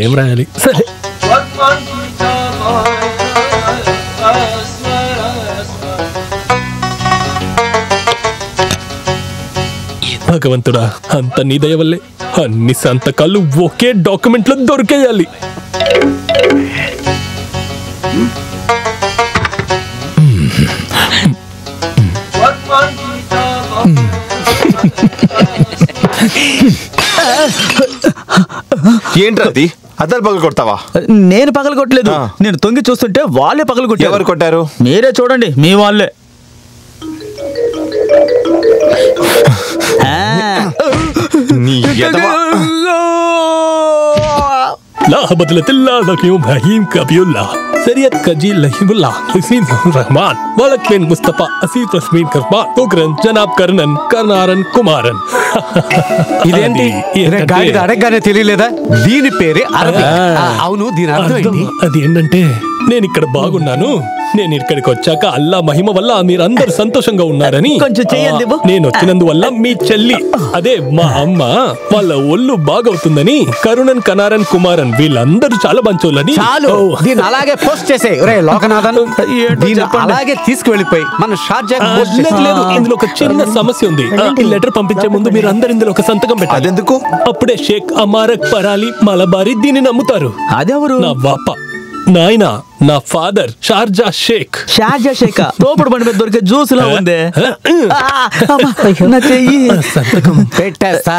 ఏం రాయాలి? సరే భగవంతుడా, అంత నీ దయ వల్లే అన్ని సంతకాలు ఒకే డాక్యుమెంట్ లో దొరికేయాలి. ఏంట్రది? అద్దలు పగలు కొడతావా? నేను పగలు కొట్టలేదు, నేను తొంగి చూస్తుంటే వాళ్ళే పగలు కొట్టారు. ఎవరు కొట్టారు? మీరే చూడండి, మీ వాళ్ళే. لا بدلت الله لك يوم هيم كبيولlah سريت كجيل لهيبullah حسين الرحمن ولك بن مصطفى أسيف رسمين كربان شكرا جناب كرنن كرنارن కుమారన్. ఇదేంటి గాడిద అడగగానే తెలియలేదా? దీని పేరే అరబీ. అవును, దీని అర్థం ఏంటి? అది ఏంటంటే, నేను ఇక్కడ బాగున్నాను, నేను ఇక్కడికి వచ్చాక అల్లా మహిమ వల్ల మీరందరూ సంతోషంగా ఉన్నారని, కొంచెం చెయ్యండి. నేను వచ్చినందువల్ల మీ చెల్లి అదే మా అమ్మ వాళ్ళ ఒళ్ళు బాగవుతుందని కరుణన్ కనారన్ కుమారన్ వీళ్ళందరూ చాలా మంచోళ్ళని. చాలు, దీన్ని అలాగే పోస్ట్ చేసే లోకనాథన్. అలాగే తీసుకువెళ్ళిపోయి మన షార్జా లేదు. ఇందులో ఒక చిన్న సమస్య ఉంది. ఈ లెటర్ పంపించే ముందు మీరు అందరు ఇందులో ఒక సంతకం పెట్టాలి. అదెందుకు? అప్పుడే షేక్ అమారక్ పరాలి మలబారి దీన్ని నమ్ముతారు. అదెవరు? నా వాప నాయనా, నా ఫాదర్ షార్జా షేక్. షార్జా షేక్ తోపుడు బండి మీద దొరికే జ్యూస్ లా ఉంది. సంతకం పెట్టేస్తా.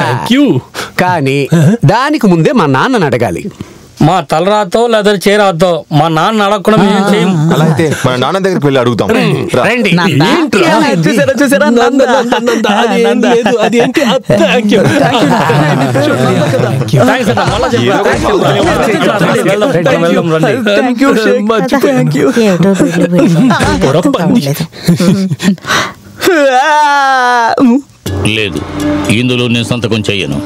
కానీ దానికి ముందే మా నాన్నని అడగాలి. మా తలరాతో లేదా చేరాతో మా నాన్న అడగకుండా మేము చేయం. అలా అయితే మన నాన్న దగ్గరికి వెళ్ళి అడుగుతాం. రండి. చూసారా? లేదు, ఇందులో నేను సంతకం చెయ్యను.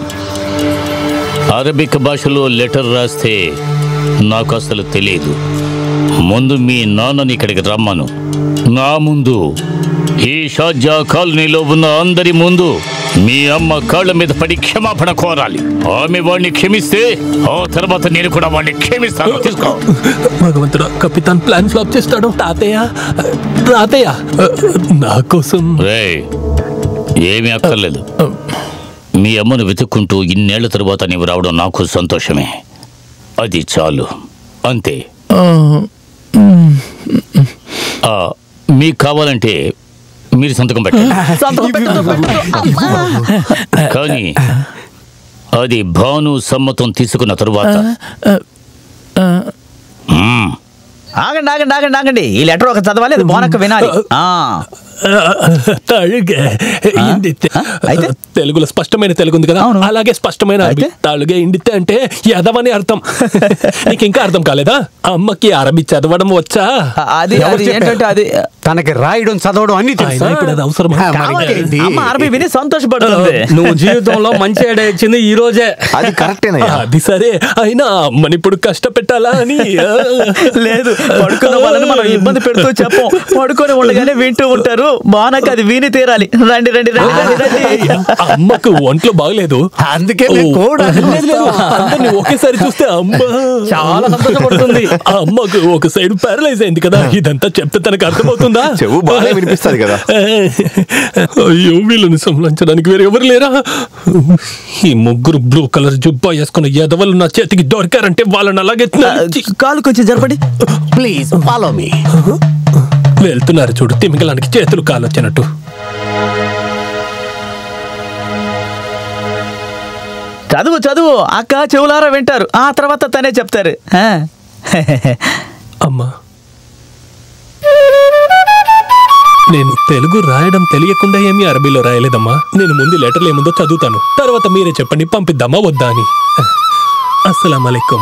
అరబిక్ భాషలో లెటర్ రాస్తే నాకు అసలు తెలియదు. ముందు మీ నాన్నని ఇక్కడికి రమ్మను. నా ముందు, ఈ షార్జా కాలనీలో ఉన్న అందరి ముందు మీ అమ్మ కాళ్ళ మీద పడి క్షమాపణ కోరాలి. ఆమె వాడిని క్షమిస్తే ఆ తర్వాత నేను కూడా వాడిని క్షమిస్తాను. తీసుకో. భగవంతుడా, కపితాన్ ప్లాన్ ఫ్లాప్ చేస్తాడు. తాతయ్య నా కోసం ఏమీ అక్కర్లేదు. మీ అమ్మను వెతుక్కుంటూ ఇన్నేళ్ల తరువాత నీవు రావడం నాకు సంతోషమే. అది చాలు, అంతే. మీకు కావాలంటే మీరు సంతకం పెట్టండి, కానీ అది భాను సమ్మతం తీసుకున్న తరువాత. ఆగండి. ఈ లెటర్ ఒక చదవాలి, అది బోనక్క వినాలి. తెలుగులో స్పష్టమైన తెలుగు ఉంది కదా, అలాగే స్పష్టమైన తాళుగే ఇండితే అంటే యదవని అర్థం. నీకు ఇంకా అర్థం కాలేదా? అమ్మకి అరబీ చదవడం వచ్చా? అది ఏంటంటే అది తనకి రాయడం చదవడం అన్ని తెలుసు. ఇప్పుడు అది అవసరం. అమ్మ అరబీ విని సంతోషపడుతుంది. నువ్వు జీవితంలో మంచి ఐడియా ఇచ్చింది ఈ రోజే. అది కరెక్టేనా? అది సరే, అయినా అమ్మని ఇప్పుడు కష్టపెట్టాలా అని లేదు. పడుకున్న వాళ్ళని మనం ఇబ్బంది పెడుతూ చెప్పం, పడుకొని ఉండగానే వింటూ ఉంటారు. బానక అది విని తీరాలి. రండి. అమ్మకు ఒంట్లో బాగలేదు, అందుకే అందరినీ ఒకేసారి చూస్తే అమ్మ చాలా సంతోషపడుతుంది. అమ్మకు ఒక సైడ్ పారలైజ్ అయింది కదా. ఇదంతా చెప్తే తనకు అర్థమవుతుందా? చెవు బాగా వినిపిస్తుంది కదా. అయ్యో, వీళ్ళని సంహరించడానికి వేరే ఎవరు లేరా? ఈ ముగ్గురు బ్లూ కలర్ జుబ్బా వేసుకున్న ఎదవలు నా చేతికి దొరికారంటే వాళ్ళని అలాగే కాలు కొంచెం జరపండి ప్లీజ్. Follow me. వెళ్తున్నారు చూడు, తిమింగలానికి చేతులు కాలు వచ్చినట్టు. చదువు అక్క చెవులారా వింటారు, ఆ తర్వాత తనే చెప్తారు. అమ్మా, నేను తెలుగు రాయడం తెలియకుండా ఏమీ అరబీలో రాయలేదమ్మా. నేను ముందు లెటర్లు ఏముందో చదువుతాను, తర్వాత మీరే చెప్పండి పంపిద్దామా వద్దా అని. అస్సలాం అలైకుం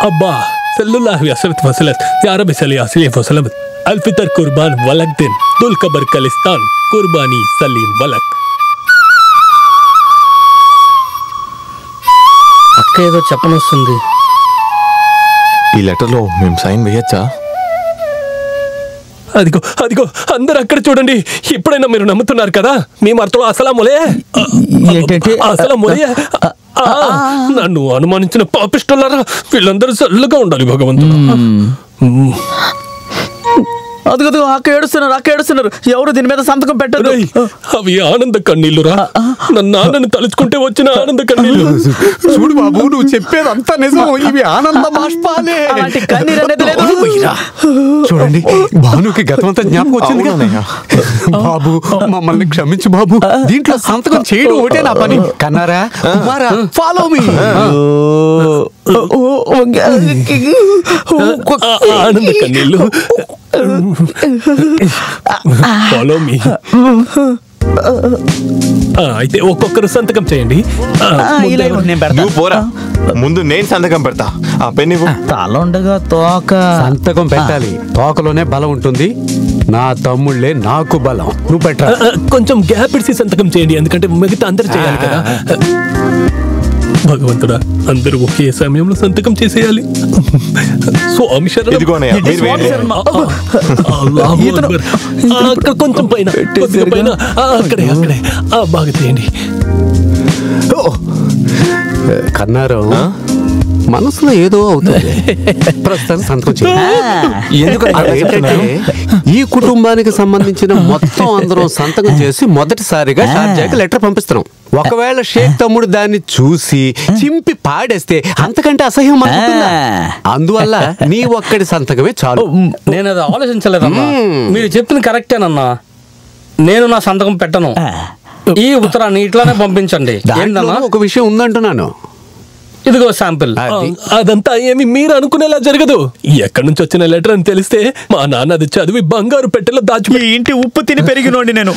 అబ్బా సల్లల్లాహు అలైహి వసల్లం యా రబ్బి సల్లి అలైహి వసల్లం అల్ఫితర్ కుర్బాన్ వలక్ దిన్ దుల్ కబర్ కలిస్తాన్ కుర్బానీ సలీం వలక్. అక్క ఏదో చెప్పనొస్తుంది. ఈ లెటర్లో మేము సైన్ వేయచ్చా? అదిగో అదిగో అందరు అక్కడ చూడండి. ఇప్పుడైనా మీరు నమ్ముతున్నారు కదా? మీ మరతలో అసలాములే ఏంటంటే? అసలాములే నన్ను అనుమానించిన పాపిష్టులారా, వీళ్ళందరూ చల్లగా ఉండాలి భగవంతుడు. అదిగో అక్క ఏడుస్తున్నారు. ఎవరు దీని మీద సంతకం పెట్టరు. అవి ఆనంద కన్నీళ్లురా. నన్ను నాన్నని తలుచుకుంటే వచ్చిన ఆనంద కన్నీళ్లు. చూడు బాబు, నువ్వు చెప్పేదంతా నిజం. ఇవి ఆనంద బాష్పాలే. అలాంటి కన్నీరు అనేది లేదు. చూడండి, భానుకి గతమంతా జ్ఞాపకం వచ్చింది కదా. అవునన్నయ్య. బాబు, మమ్మల్ని క్షమించు బాబు. దీంట్లో సంతకం చేయడం ఒకటే నా పని. కన్నారా, కుమారా, ఫాలో మీ. ఆనంద కన్నీళ్లు. Follow me. అయితే ఒక్కొక్కరు సంతకం చేయండి. నువ్వు పోరా, ముందు నేను సంతకం పెడతా. ఆ పెన్ ఇవ్వు. తల ఉండగా తోక. సంతకం పెట్టాలి. తోకలోనే బలం ఉంటుంది. నా తమ్ముళ్ళే నాకు బలం. నువ్వు పెట్టా. కొంచెం గ్యాప్ ఇచ్చి సంతకం చేయండి, ఎందుకంటే మిగతా అందరు చేయాలి కదా. భగవంతుడా, అందరూ ఒకే సమయంలో సంతకం చేసేయాలి. స్వామి శరణం. ఇదిగో అన్నయ్య, మీరు వేయండి. అల్లాహు అక్బర్. అక్కడ కొంచెం పైన, కొద్దిగా పైన. అక్కడే బాగా చేయండి. కన్నారం, మనసులో ఏదో అవుతుంది. ప్రస్తుతానికి సంతకం చేయాలి. ఈ కుటుంబానికి సంబంధించిన మొత్తం అందరం సంతకం చేసి మొదటిసారిగా షార్జాకి లెటర్ పంపిస్తున్నాం. ఒకవేళ షేక్ తమ్ముడు దాన్ని చూసి చింపి పాడేస్తే అంతకంటే అసహ్యం అనుకుంటుందా? అందువల్ల నీ ఒక్కడి సంతకమే చాలు. నేను అది ఆలోచించలేదమ్మా. మీరు చెప్పింది కరెక్టేనన్నా. నేను నా సంతకం పెట్టను. ఈ ఉత్తరాన్ని ఇట్లానే పంపించండి. ఏంటన్నా? ఒక విషయం ఉందంటున్నాను. ఇదిగో శాంపిల్. అదంతా ఏమి మీరు అనుకునేలా జరగదు. ఎక్కడి నుంచి వచ్చిన లెటర్ అని తెలిస్తే మా నాన్న అది చదివి బంగారు పెట్టెలో దాచి. ఈ ఇంటి ఉప్పు తిని పెరిగినోండి నేను.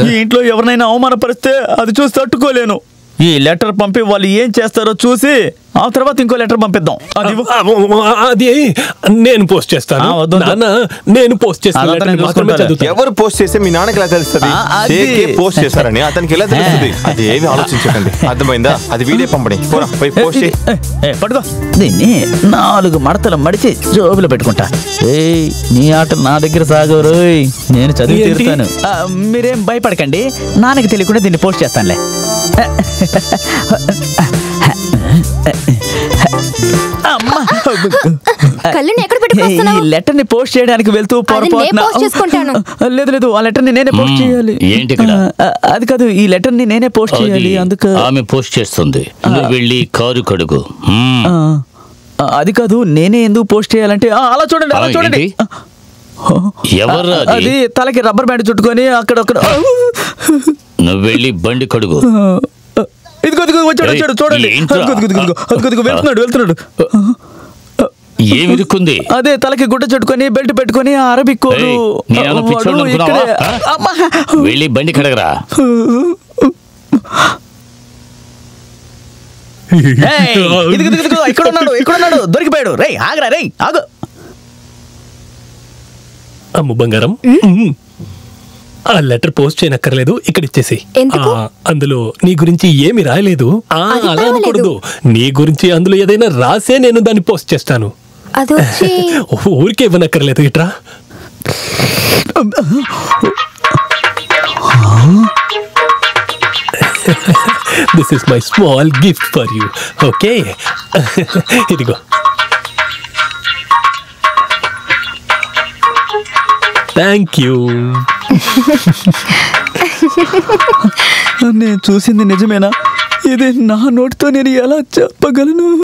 ఈ ఇంట్లో ఎవరినైనా అవమానపరిస్తే అది చూసి తట్టుకోలేను. ఈ లెటర్ పంపి వాళ్ళు ఏం చేస్తారో చూసి ఆ తర్వాత ఇంకో లెటర్ పంపిద్దాం. అది నేను పోస్ట్ చేస్తాను. నాన్న, నేను పోస్ట్ చేస్తాను. ఎవరు పోస్ట్ చేస్తే మీ నాన్నకి ఎలా తెలుస్తుంది? పోస్ట్ చేశారని అతనికి ఎలా తెలుస్తుంది? అది ఏమి ఆలోచించకండి, అర్థమైందా? అది వీడియో పంపండి. పోస్ట్ చేయి. పట్టుకో దీన్ని. 4 మడతలు మడిచి జోబులో పెట్టుకుంటా. నీ ఆటలు నా దగ్గర సాగరు. నేను చదివి తీరుతాను. మీరేం భయపడకండి. నాన్నకి తెలియకుండా దీన్ని పోస్ట్ చేస్తానులే. ఈ లెటర్ ని పోస్ట్ చేయడానికి వెళ్తూ లేదు, ఆ లెటర్ ని నేనే పోస్ట్ చేయాలి. ఏంటి? అది కాదు, ఈ లెటర్ ని నేనే పోస్ట్ చేయాలి. అందుకు ఆమె పోస్ట్ చేస్తుంది. నువ్వు వెళ్ళి కారు కడుగు. అది కాదు, నేనే ఎందుకు పోస్ట్ చేయాలంటే అలా చూడండి. ఎవరు? అది తలకి రబ్బర్ బ్యాండ్ చుట్టుకొని అక్కడ. నువ్వు వెళ్ళి బండి కడుగు. ఇదిగో వచ్చాడు చూడండి. వెళ్తున్నాడు. ఏమిరుకుంది? అదే తలకి గుడ్డ చుట్టుకొని బెల్ట్ పెట్టుకొని అరబిక్ కోడు. వెళ్ళి బండి కడగరా. ఇక్కడ ఉన్నాడు. దొరికిపోయాడు. ఆగరా ఆగు. అమ్మ బంగారం, ఆ లెటర్ పోస్ట్ చేయనక్కర్లేదు, ఇక్కడ ఇచ్చేసి. అందులో నీ గురించి ఏమి రాయలేదు. అలా అనకూడదు. నీ గురించి అందులో ఏదైనా రాసే నేను దాన్ని పోస్ట్ చేస్తాను. ఊరికే ఇవ్వనక్కర్లేదు. ఇట్రా. This is my small gift for you. Okay, ఇదిగో. Thank you. నేను చూసింది నిజమేనా? ఇది నా నోటితో నేను ఎలా చెప్పగలను?